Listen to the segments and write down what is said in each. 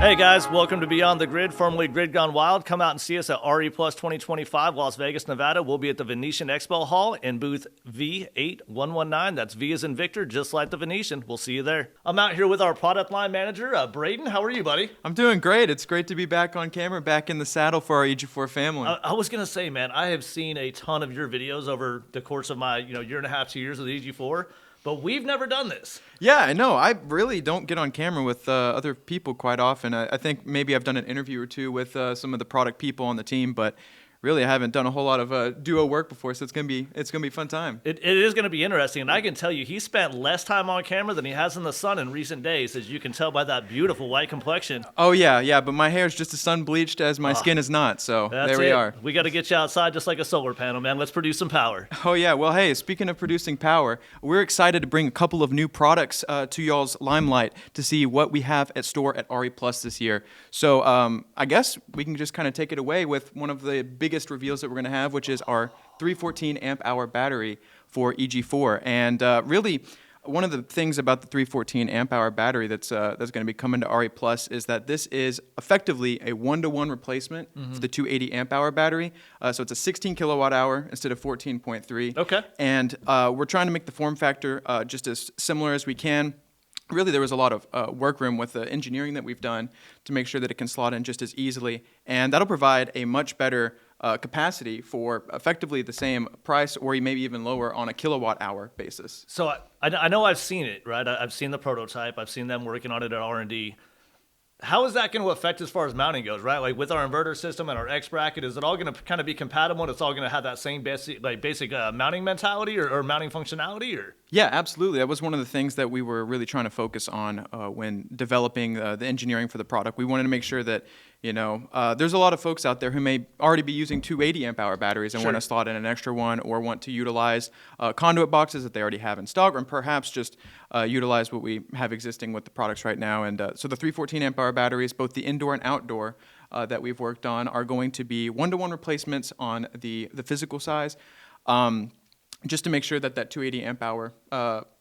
Hey guys, welcome to Beyond the Grid, formerly Grid Gone Wild. Come out and see us at RE Plus 2025, Las Vegas, Nevada. We'll be at the Venetian Expo Hall in booth V8119. That's V as in Victor, just like the Venetian. We'll see you there. I'm out here with our product line manager, Brayden. How are you, buddy? I'm doing great. It's great to be back on camera, back in the saddle for our EG4 family. I was going to say, man, I have seen a ton of your videos over the course of my year and a half, 2 years of the EG4. But we've never done this. Yeah, I know. I really don't get on camera with other people quite often. I think maybe I've done an interview or two with some of the product people on the team, but really I haven't done a whole lot of duo work before, so it's gonna be a fun time. It is going to be interesting, and I can tell you he spent less time on camera than he has in the sun in recent days, as you can tell by that beautiful white complexion. Oh yeah, but my hair is just as sun bleached as my skin is not, so there we are. We got to get you outside just like a solar panel, man. Let's produce some power. Oh yeah, well hey, speaking of producing power, we're excited to bring a couple of new products to y'all's limelight to see what we have at store at RE Plus this year. So I guess we can just kind of take it away with one of the biggest reveals that we're going to have, which is our 314 amp hour battery for EG4. And really, one of the things about the 314 amp hour battery that's going to be coming to RE Plus is that this is effectively a 1-to-1 replacement for the 280 amp hour battery. So it's a 16 kilowatt hour instead of 14.3. Okay. And we're trying to make the form factor just as similar as we can. Really, there was a lot of workroom with the engineering that we've done to make sure that it can slot in just as easily. And that'll provide a much better capacity for effectively the same price or maybe even lower on a kilowatt hour basis. So I know I've seen it, right? I've seen the prototype. I've seen them working on it at R&D. How is that going to affect as far as mounting goes, right? Like with our inverter system and our X bracket, is it all going to kind of be compatible and it's all going to have that same basic mounting mentality or mounting functionality? Or Yeah, absolutely. That was one of the things that we were really trying to focus on when developing the engineering for the product. We wanted to make sure that, there's a lot of folks out there who may already be using 280 amp hour batteries and want to slot in an extra one or want to utilize conduit boxes that they already have in stock, or perhaps just utilize what we have existing with the products right now. And so the 314 amp hour batteries, both the indoor and outdoor that we've worked on, are going to be 1-to-1 replacements on the physical size, just to make sure that 280 amp hour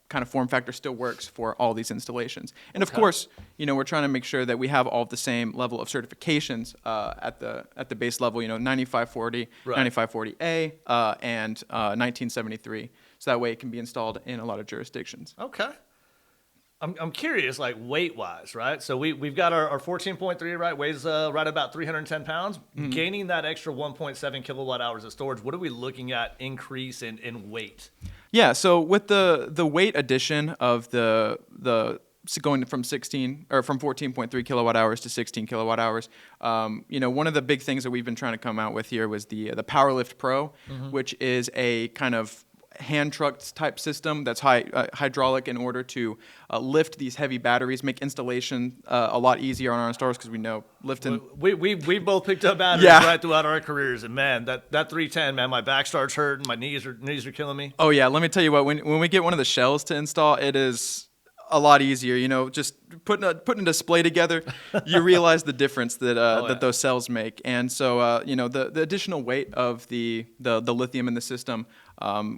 kind of form factor still works for all these installations. And of course, we're trying to make sure that we have all of the same level of certifications at the base level, 9540, right. 9540A, and 1973. So that way it can be installed in a lot of jurisdictions. Okay. I'm curious, like weight-wise, right? So we've got our 14.3, right? Weighs right about 310 pounds. Mm-hmm. Gaining that extra 1.7 kilowatt hours of storage, what are we looking at increase in weight? Yeah, so with the weight addition of the going from 14.3 kilowatt hours to 16 kilowatt hours, one of the big things that we've been trying to come out with here was the PowerLift Pro, which is a kind of hand trucked type system that's hydraulic in order to lift these heavy batteries, make installation a lot easier on our installers, because we know lifting. We've both picked up batteries right throughout our careers, and man, that 310, man, my back starts hurting, my knees are killing me. Oh yeah, let me tell you what, when we get one of the shells to install, it is a lot easier. Just putting a display together, you realize the difference that those cells make. And so the additional weight of the lithium in the system,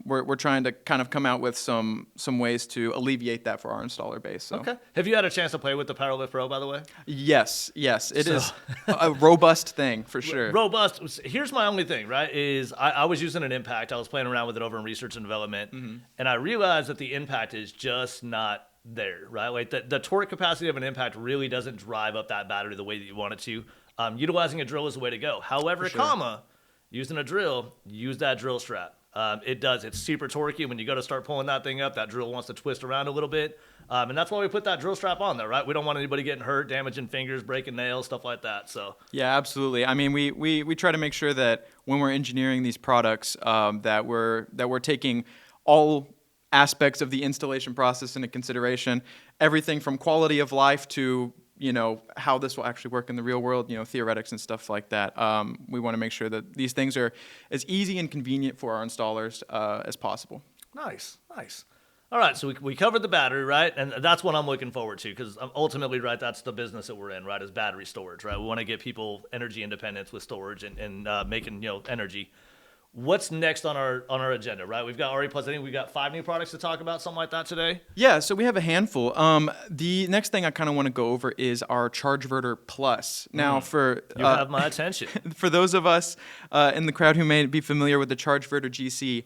we're trying to kind of come out with some ways to alleviate that for our installer base. So. Okay. Have you had a chance to play with the PowerLift Pro, by the way? Yes, it is a robust thing for sure. Robust. Here's my only thing, right? Is I was using an Impact. I was playing around with it over in research and development, and I realized that the Impact is just not there, right? Like the torque capacity of an Impact really doesn't drive up that battery the way that you want it to. Utilizing a drill is the way to go. However, using a drill, use that drill strap. It does. It's super torquey. When you go to start pulling that thing up, that drill wants to twist around a little bit. And that's why we put that drill strap on there, right? We don't want anybody getting hurt, damaging fingers, breaking nails, stuff like that. So yeah, absolutely. I mean, we try to make sure that when we're engineering these products, that we're taking all aspects of the installation process into consideration, everything from quality of life to how this will actually work in the real world, theoretics and stuff like that. We want to make sure that these things are as easy and convenient for our installers as possible. Nice. All right, so we covered the battery, right? And that's what I'm looking forward to, because ultimately, right, that's the business that we're in, right, is battery storage, right? We want to get people energy independence with storage and making, energy. What's next on our agenda, right? We've got RE Plus. I think we've got 5 new products to talk about, something like that today. Yeah, so we have a handful. The next thing I kind of want to go over is our Chargeverter Plus. Now, You have my attention. for those of us in the crowd who may be familiar with the Chargeverter GC,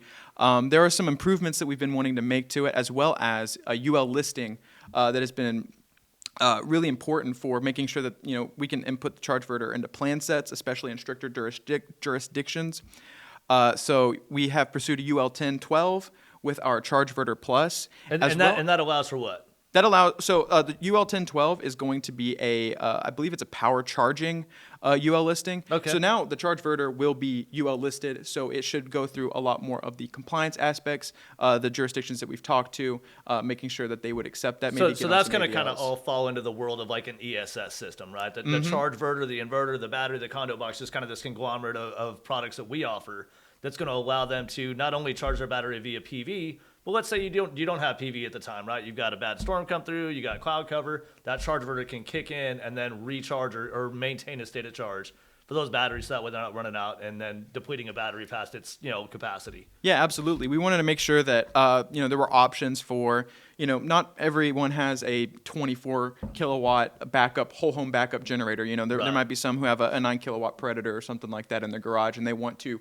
there are some improvements that we've been wanting to make to it, as well as a UL listing that has been really important for making sure that we can input the Chargeverter into plan sets, especially in stricter jurisdictions. So we have pursued a UL 1012 with our Chargeverter Plus, And that allows for what? That allows, so the UL 1012 is going to be I believe it's a power charging UL listing. Okay. So now the Chargeverter will be UL listed, so it should go through a lot more of the compliance aspects, the jurisdictions that we've talked to, making sure that they would accept that. So that's going to kind of all fall into the world of like an ESS system, right? The Chargeverter, the inverter, the battery, the conduit box, just kind of this conglomerate of products that we offer that's going to allow them to not only charge their battery via PV, but let's say you don't have PV at the time, right? You've got a bad storm come through, you got cloud cover, that Chargeverter can kick in and then recharge or maintain a state of charge for those batteries so that way they're not running out and then depleting a battery past its capacity. Yeah, absolutely. We wanted to make sure that there were options for not everyone has a 24 kilowatt backup whole home backup generator. There might be some who have a 9 kilowatt Predator or something like that in their garage, and they want to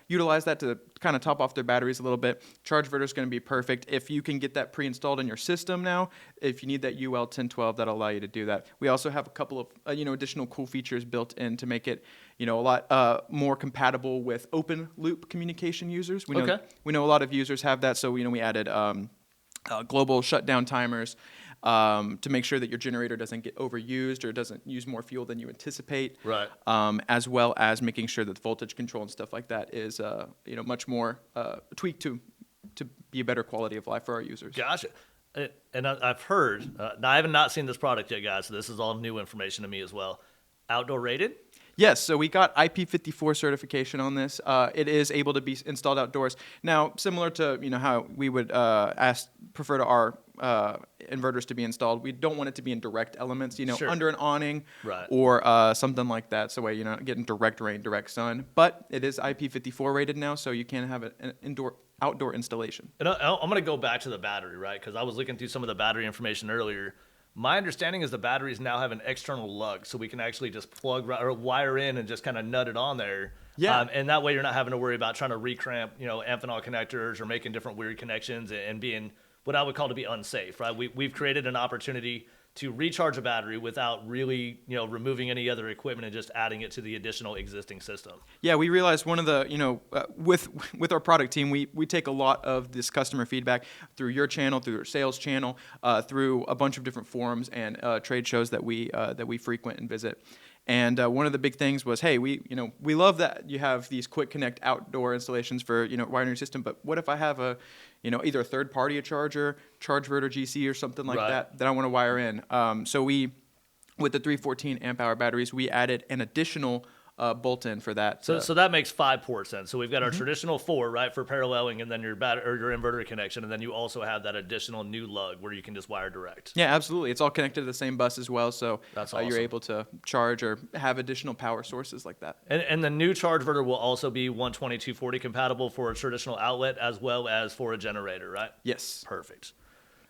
utilize that to kind of top off their batteries a little bit. Chargeverter is going to be perfect if you can get that pre-installed in your system now. If you need that UL 1012, that'll allow you to do that. We also have a couple of additional cool features built in to make it a lot more compatible with open loop communication users. We know a lot of users have that, so we added global shutdown timers to make sure that your generator doesn't get overused or doesn't use more fuel than you anticipate. Right. As well as making sure that the voltage control and stuff like that is much more tweaked to be a better quality of life for our users. Gotcha. And I've heard, now I have not seen this product yet, guys, so this is all new information to me as well. Outdoor rated? Yes, so we got IP54 certification on this. It is able to be installed outdoors. Now, similar to how we would prefer to our inverters to be installed, we don't want it to be in direct elements, Sure. under an awning, Right. or something like that, so you're not getting direct rain, direct sun. But it is IP54 rated now, so you can have an outdoor installation. And I'm going to go back to the battery, right? Because I was looking through some of the battery information earlier. My understanding is the batteries now have an external lug, so we can actually just plug or wire in and just kind of nut it on there. Yeah. And that way you're not having to worry about trying to recramp, Amphenol connectors or making different weird connections and being what I would call to be unsafe, right? We've created an opportunity to recharge a battery without really, removing any other equipment and just adding it to the additional existing system. Yeah, we realized one of the, with our product team, we take a lot of this customer feedback through your channel, through your sales channel, through a bunch of different forums and trade shows that we frequent and visit. And one of the big things was, hey, we love that you have these quick connect outdoor installations for wiring your system, but what if I have a either a third party charger, Chargeverter GC or something like Right. that I want to wire in. So with the 314 amp hour batteries, we added an additional bolt-in for that. So that makes 5 ports then. So we've got our traditional 4, right, for paralleling, and then your your inverter connection, and then you also have that additional new lug where you can just wire direct. Yeah, absolutely. It's all connected to the same bus as well, so That's you're awesome. able to charge or have additional power sources like that. And the new Chargeverter will also be 120/240 compatible for a traditional outlet as well as for a generator, right? Yes. Perfect.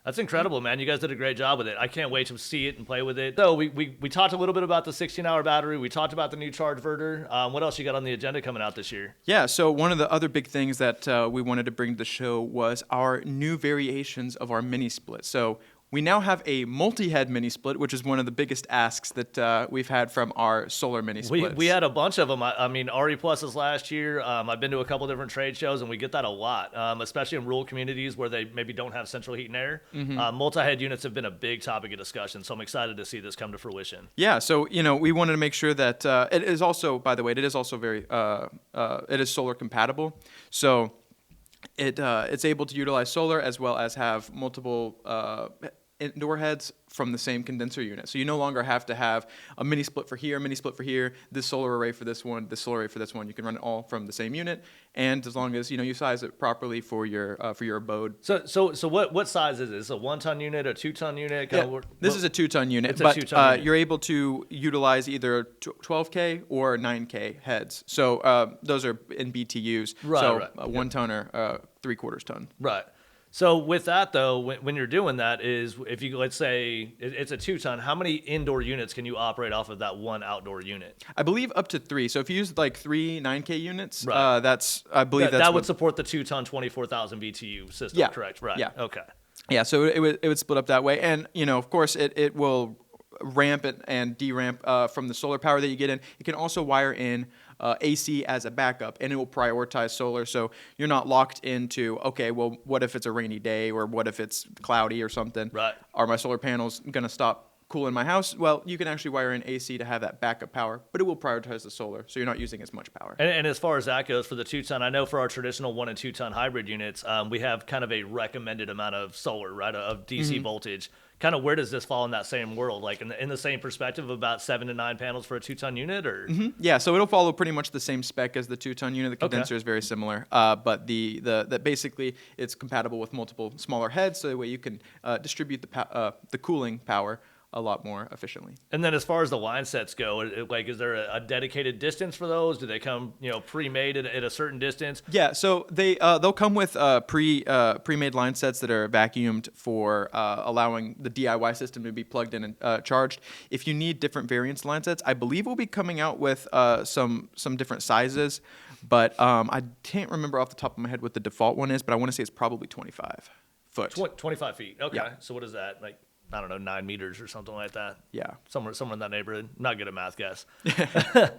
That's incredible, man. You guys did a great job with it. I can't wait to see it and play with it. So we talked a little bit about the 16-hour battery. We talked about the new Chargeverter. What else you got on the agenda coming out this year? Yeah, so one of the other big things that we wanted to bring to the show was our new variations of our mini split. So we now have a multi-head mini split, which is one of the biggest asks that we've had from our solar mini splits. We had a bunch of them. I mean, RE Pluses last year. I've been to a couple different trade shows, and we get that a lot, especially in rural communities where they maybe don't have central heat and air. Multi-head units have been a big topic of discussion, so I'm excited to see this come to fruition. Yeah, so we wanted to make sure that it is also, by the way, it is also very it is solar compatible. So it's able to utilize solar as well as have multiple indoor heads from the same condenser unit. So you no longer have to have a mini split for here, mini split for here, this solar array for this one, this solar array for this one. You can run it all from the same unit, and as long as you size it properly for your abode. So what size is it? Is it a 1-ton unit, a 2-ton unit? This is a 2-ton unit, It's a but 2-ton unit. you're able to utilize either 12K or 9K heads. So those are in BTUs. Right, so right. a 1-ton or 3/4 ton. Right. So with that though, when you're doing that, is if you let's say it's a 2-ton, how many indoor units can you operate off of that one outdoor unit? I believe up to 3. So if you use like 3 9K units, Right. I believe That would support the 2-ton 24,000 BTU system, Yeah. correct? Right. Yeah. Okay. Yeah, so it would split up that way, and of course it will ramp it and deramp from the solar power that you get in. It can also wire in AC as a backup, and it will prioritize solar, so you're not locked into, okay, well, what if it's a rainy day, or what if it's cloudy or something? Right. Are my solar panels going to stop cooling my house? Well, you can actually wire in AC to have that backup power, but it will prioritize the solar, so you're not using as much power. And as far as that goes for the 2-ton, I know for our traditional 1 and 2-ton hybrid units, we have kind of a recommended amount of solar, right, of DC voltage. Kind of where does this fall in that same world? Like in the same perspective of about 7 to 9 panels for a 2-ton unit, or? Yeah, so it'll follow pretty much the same spec as the 2-ton unit. The condenser is very similar, but that basically it's compatible with multiple smaller heads, so that way you can distribute the cooling power a lot more efficiently. And then as far as the line sets go, is there a dedicated distance for those? Do they come, pre-made at a certain distance? Yeah, so they'll come with pre-made line sets that are vacuumed for allowing the DIY system to be plugged in and charged. If you need different variants line sets, I believe we'll be coming out with some different sizes, but I can't remember off the top of my head what the default one is, but I want to say it's probably 25 foot. 25 feet. Okay. Yeah. So what is that? Like, I don't know, 9 meters or something like that. Yeah. Somewhere in that neighborhood. Not good at math, guess. Yeah.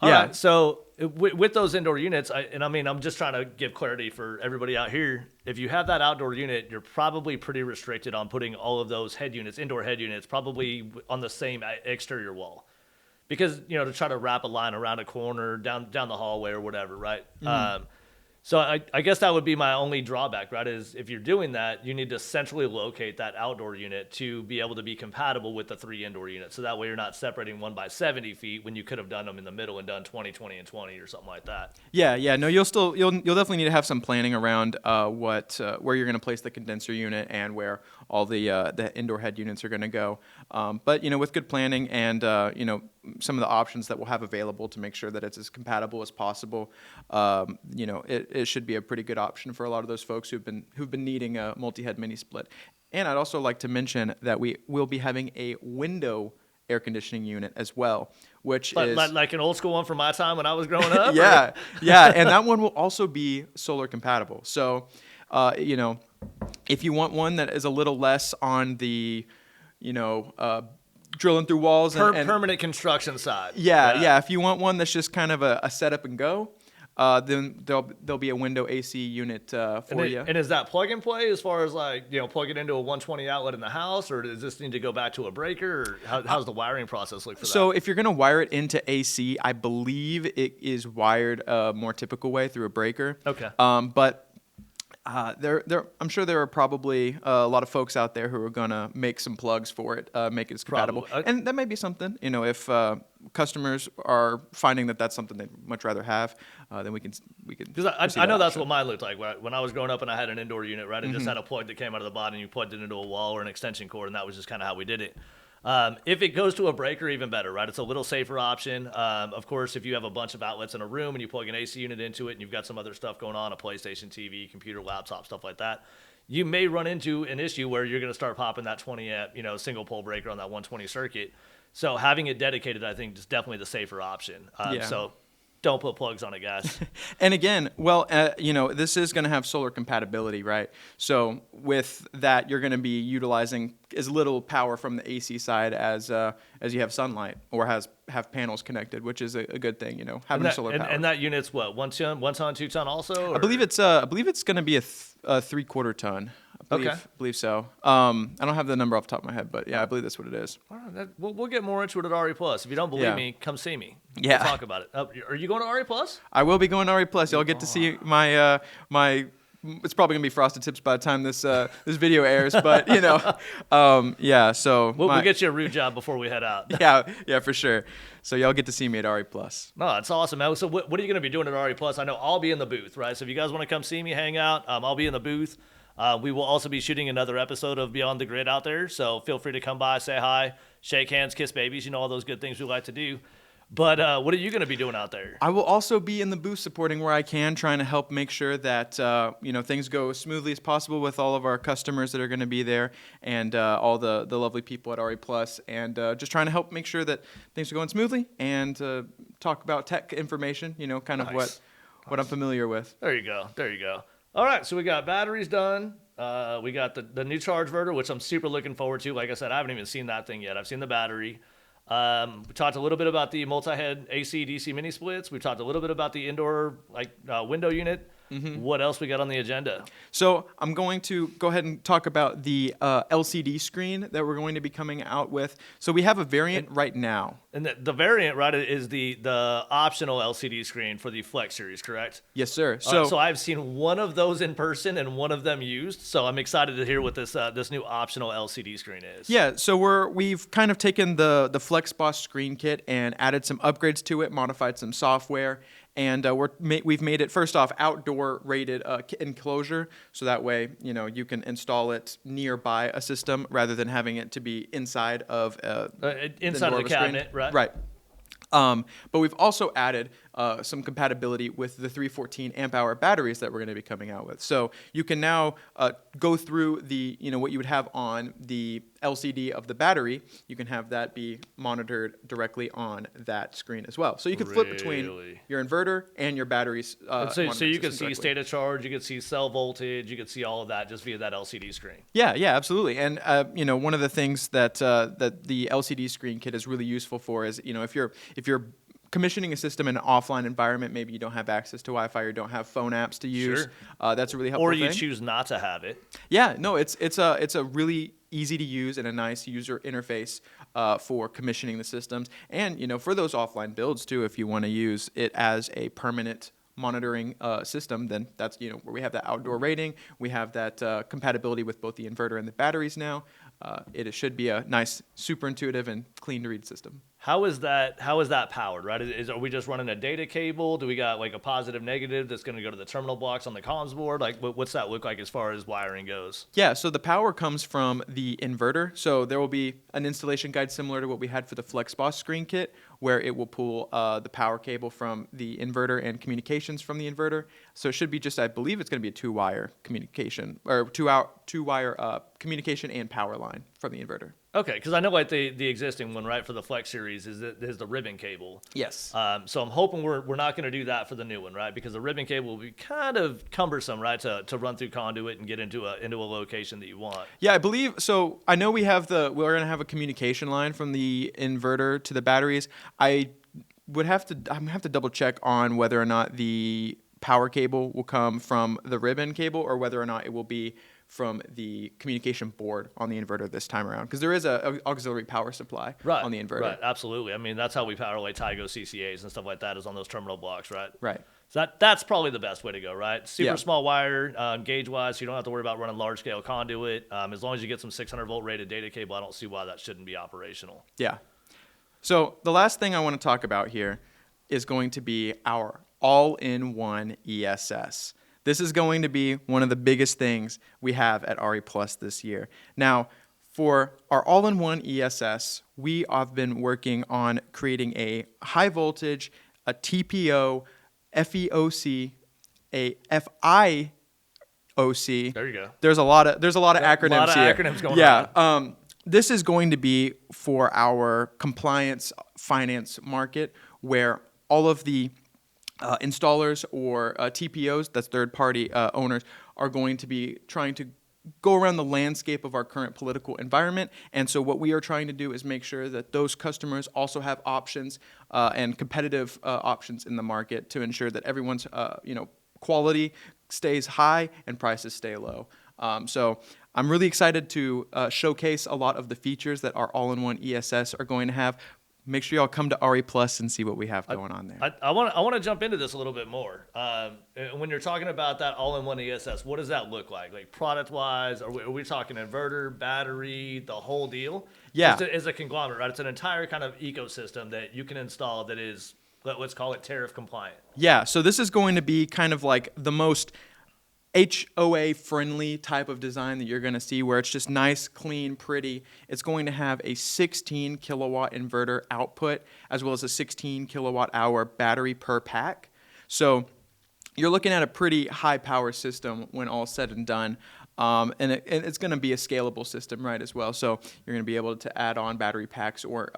All right. So with those indoor units, I'm just trying to give clarity for everybody out here. If you have that outdoor unit, you're probably pretty restricted on putting all of those indoor head units, probably on the same exterior wall. Because, to try to wrap a line around a corner, down the hallway or whatever, right? So I guess that would be my only drawback, right, is if you're doing that, you need to centrally locate that outdoor unit to be able to be compatible with the 3 indoor units. So that way you're not separating one by 70 feet when you could have done them in the middle and done 20, 20, and 20 or something like that. Yeah. No, you'll definitely need to have some planning around where you're going to place the condenser unit and where all the indoor head units are going to go. But with good planning and some of the options that we'll have available to make sure that it's as compatible as possible, it should be a pretty good option for a lot of those folks who've been needing a multi-head mini split. And I'd also like to mention that we will be having a window air conditioning unit as well, which is like an old school one from my time when I was growing up. Yeah, and that one will also be solar compatible. So, if you want one that is a little less on the, drilling through walls and permanent construction side. Yeah. If you want one that's just kind of a setup and go, then there'll be a window AC unit for you. And is that plug and play as far as plug it into a 120 outlet in the house, or does this need to go back to a breaker, or how's the wiring process look for that? So if you're going to wire it into AC, I believe it is wired a more typical way through a breaker. Okay. But I'm sure there are probably a lot of folks out there who are going to make some plugs for it, make it compatible. And that may be something, if customers are finding that that's something they'd much rather have, then we can. Because I know that's what mine looked like. When I was growing up and I had an indoor unit, right? It just had a plug that came out of the bottom, and you plugged it into a wall or an extension cord, and that was just kind of how we did it. If it goes to a breaker, even better, right? It's a little safer option. Of course, if you have a bunch of outlets in a room and you plug an AC unit into it and you've got some other stuff going on, a PlayStation, TV, computer, laptop, stuff like that, you may run into an issue where you're going to start popping that 20 amp, single pole breaker on that 120 circuit. So having it dedicated, I think, is definitely the safer option. So don't put plugs on it, guys. And again, this is going to have solar compatibility, right? So with that, you're going to be utilizing as little power from the AC side as you have sunlight or have panels connected, which is a good thing, having solar power. And that unit's what, 1 ton, 2-ton also? Or? I believe it's going to be a 3/4 ton. I believe so. I don't have the number off the top of my head, but yeah, I believe that's what it is. All right, we'll get more into it at RE Plus. If you don't believe me, come see me. Yeah. We'll talk about it. Are you going to RE Plus? I will be going to RE Plus. Y'all get to see my it's probably gonna be Frosted Tips by the time this this video airs. But yeah. So we'll get you a root job before we head out. yeah, for sure. So y'all get to see me at RE Plus. No, it's awesome, man. So what are you going to be doing at RE Plus? I know I'll be in the booth, right? So if you guys want to come see me, hang out, I'll be in the booth. We will also be shooting another episode of Beyond the Grid out there. So feel free to come by, say hi, shake hands, kiss babies, all those good things we like to do. But what are you going to be doing out there? I will also be in the booth supporting where I can, trying to help make sure that things go as smoothly as possible with all of our customers that are going to be there, and all the lovely people at RE Plus, and just trying to help make sure that things are going smoothly, and talk about tech information, kind of Nice. what I'm familiar with. There you go. All right, so we got batteries done. We got the new Chargeverter, which I'm super looking forward to. Like I said, I haven't even seen that thing yet. I've seen the battery. We talked a little bit about the multi-head AC DC mini splits. We talked a little bit about the indoor window unit. What else we got on the agenda? So I'm going to go ahead and talk about the LCD screen that we're going to be coming out with. So we have a variant right now. And the variant, right, is the optional LCD screen for the Flex series, correct? Yes, sir. So I've seen one of those in person and one of them used. So I'm excited to hear what this new optional LCD screen is. Yeah, so we've kind of taken the FlexBoss screen kit and added some upgrades to it, modified some software, and we've made it, first off, outdoor rated enclosure, so that way you can install it nearby a system rather than having it to be inside of inside of the cabinet, right? Right. But we've also added some compatibility with the 314 amp hour batteries that we're going to be coming out with. So you can now go through the, what you would have on the LCD of the battery. You can have that be monitored directly on that screen as well. So you can flip between your inverter and your batteries. So you can see state of charge, you can see cell voltage, you can see all of that just via that LCD screen. Yeah, absolutely. And one of the things that that the LCD screen kit is really useful for is, if you're commissioning a system in an offline environment, maybe you don't have access to Wi-Fi or don't have phone apps to use. Sure. That's a really helpful thing. Or you thing. choose not to have it. Yeah, no, it's a really easy to use and a nice user interface for commissioning the systems. And for those offline builds too, if you want to use it as a permanent monitoring system, then that's where we have that outdoor rating. We have that compatibility with both the inverter and the batteries now. It should be a nice, super intuitive and clean to read system. How is that powered, right? Are we just running a data cable? Do we got like a positive negative that's going to go to the terminal blocks on the comms board? Like what's that look like as far as wiring goes? Yeah, so the power comes from the inverter. So there will be an installation guide similar to what we had for the FlexBoss screen kit, where it will pull the power cable from the inverter and communications from the inverter. So it should be I believe it's going to be a two-wire communication, or two-wire communication and power line from the inverter. Okay, because I know like the existing one, right, for the Flex series is the ribbon cable. Yes. So I'm hoping we're not going to do that for the new one, right? Because the ribbon cable will be kind of cumbersome, right, to run through conduit and get into a location that you want. Yeah, I believe so. I know we're going to have a communication line from the inverter to the batteries. I'm gonna have to double check on whether or not the power cable will come from the ribbon cable or whether or not it will be from the communication board on the inverter this time around, because there is a auxiliary power supply on the inverter. Right, absolutely. I mean, that's how we power like Tigo CCAs and stuff like that, is on those terminal blocks, right? Right. So that's probably the best way to go, right? Super small wire, gauge-wise, so you don't have to worry about running large-scale conduit. As long as you get some 600-volt rated data cable, I don't see why that shouldn't be operational. Yeah. So the last thing I want to talk about here is going to be our all-in-one ESS. This is going to be one of the biggest things we have at RE Plus this year. Now, for our all-in-one ESS, we have been working on creating a high voltage, a TPO, FEOC, a FIOC. There you go. There's a lot of acronyms here. A lot of acronyms going on. Yeah. This is going to be for our compliance finance market, where all of the installers or TPOs, that's third-party owners, are going to be trying to go around the landscape of our current political environment. And so what we are trying to do is make sure that those customers also have options and competitive options in the market to ensure that everyone's quality stays high and prices stay low. So I'm really excited to showcase a lot of the features that our all-in-one ESS are going to have. make sure y'all come to RE Plus and see what we have going on there. I want to jump into this a little bit more. When you're talking about that all-in-one ESS, what does that look like? Like product-wise, are we talking inverter, battery, the whole deal? Yeah. It's a conglomerate, right? It's an entire kind of ecosystem that you can install that is, let's call it tariff compliant. Yeah, so this is going to be kind of like the most HOA friendly type of design that you're going to see, where it's just nice, clean, pretty. It's going to have a 16 kilowatt inverter output as well as a 16 kilowatt hour battery per pack. So you're looking at a pretty high power system when all said and done. And it's going to be a scalable system, right, as well. So you're going to be able to add on battery packs or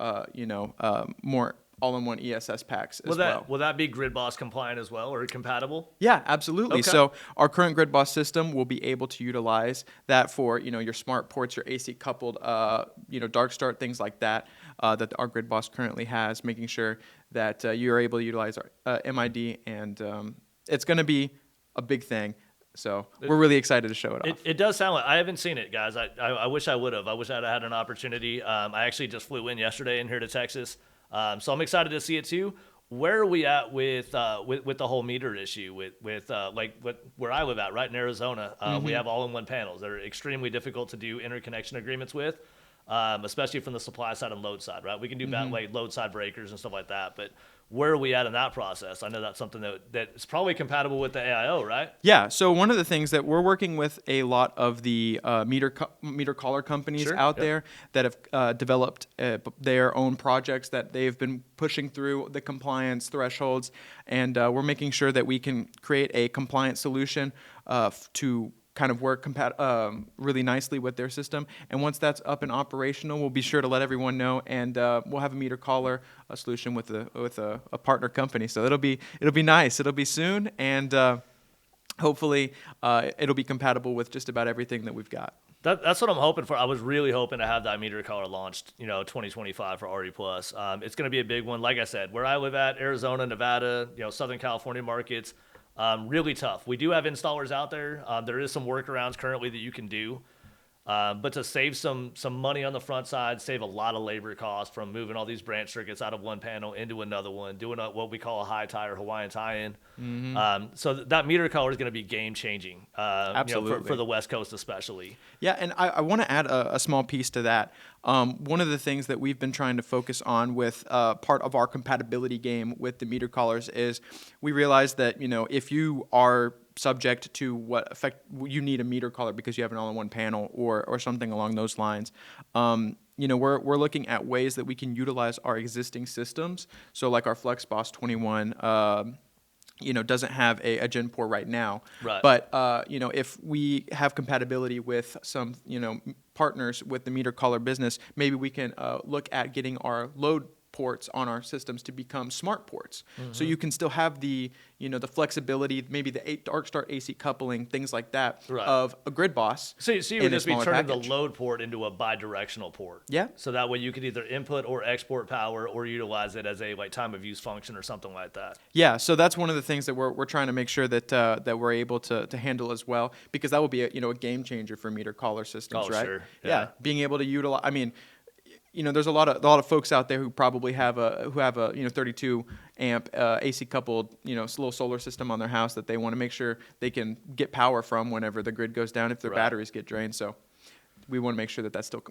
more all-in-one ESS packs as well. Will that be GridBoss compliant as well, or compatible? Yeah, absolutely. Okay. So our current GridBoss system will be able to utilize that for your smart ports, your AC coupled, dark start, things like that, that our GridBoss currently has, making sure that you're able to utilize our MID, and it's going to be a big thing. So we're really excited to show it off. It does sound like, I haven't seen it, guys. I wish I would have. I wish I'd had an opportunity. I actually just flew in yesterday in here to Texas. So I'm excited to see it too. Where are we at with the whole meter issue with where I live at, right in Arizona? We have all-in-one panels that are extremely difficult to do interconnection agreements with, especially from the supply side and load side, right? We can do load side breakers and stuff like that, but where are we at in that process? I know that's something that's probably compatible with the AIO, right? Yeah. So one of the things that we're working with a lot of the meter collar companies out there that have developed their own projects that they've been pushing through the compliance thresholds, and we're making sure that we can create a compliant solution to kind of work really nicely with their system. And once that's up and operational, we'll be sure to let everyone know, and we'll have a meter collar solution with a partner company. So it'll be nice. It'll be soon, and hopefully it'll be compatible with just about everything that we've got. That's what I'm hoping for. I was really hoping to have that meter collar launched, 2025 for RE+. It's going to be a big one. Like I said, where I live at, Arizona, Nevada, Southern California markets, really tough. We do have installers out there. There is some workarounds currently that you can do. But to save some money on the front side, save a lot of labor costs from moving all these branch circuits out of one panel into another one, doing what we call a high tie or Hawaiian tie-in. So that meter collar is going to be game-changing for the West Coast especially. Yeah, and I want to add a small piece to that. One of the things that we've been trying to focus on with part of our compatibility game with the meter collars is we realize that, if you are subject to what effect you need a meter collar because you have an all-in-one panel or something along those lines. We're looking at ways that we can utilize our existing systems. So like our FlexBoss 21, doesn't have a Gen 4 right now. Right. But, if we have compatibility with some, partners with the meter collar business, maybe we can look at getting our load ports on our systems to become smart ports. So you can still have the flexibility, maybe the dark start AC coupling, things like that, of a GridBoss. So you would just be turning the load port into a bi-directional port. Yeah. So that way you could either input or export power or utilize it as a time of use function or something like that. Yeah. So that's one of the things that we're trying to make sure that that we're able to handle as well, because that will be a game changer for meter collar systems, right? Sure. Yeah. Being able to utilize. I mean, there's a lot of folks out there who probably have a 32 amp AC coupled little solar system on their house that they want to make sure they can get power from whenever the grid goes down if their batteries get drained. So we want to make sure that that's still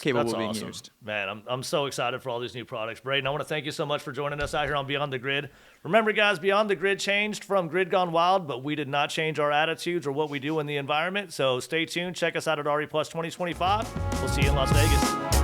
capable of being used. Man, I'm so excited for all these new products. Brayden, I want to thank you so much for joining us out here on Beyond the Grid. Remember, guys, Beyond the Grid changed from Grid Gone Wild, but we did not change our attitudes or what we do in the environment. So stay tuned. Check us out at RE Plus 2025. We'll see you in Las Vegas.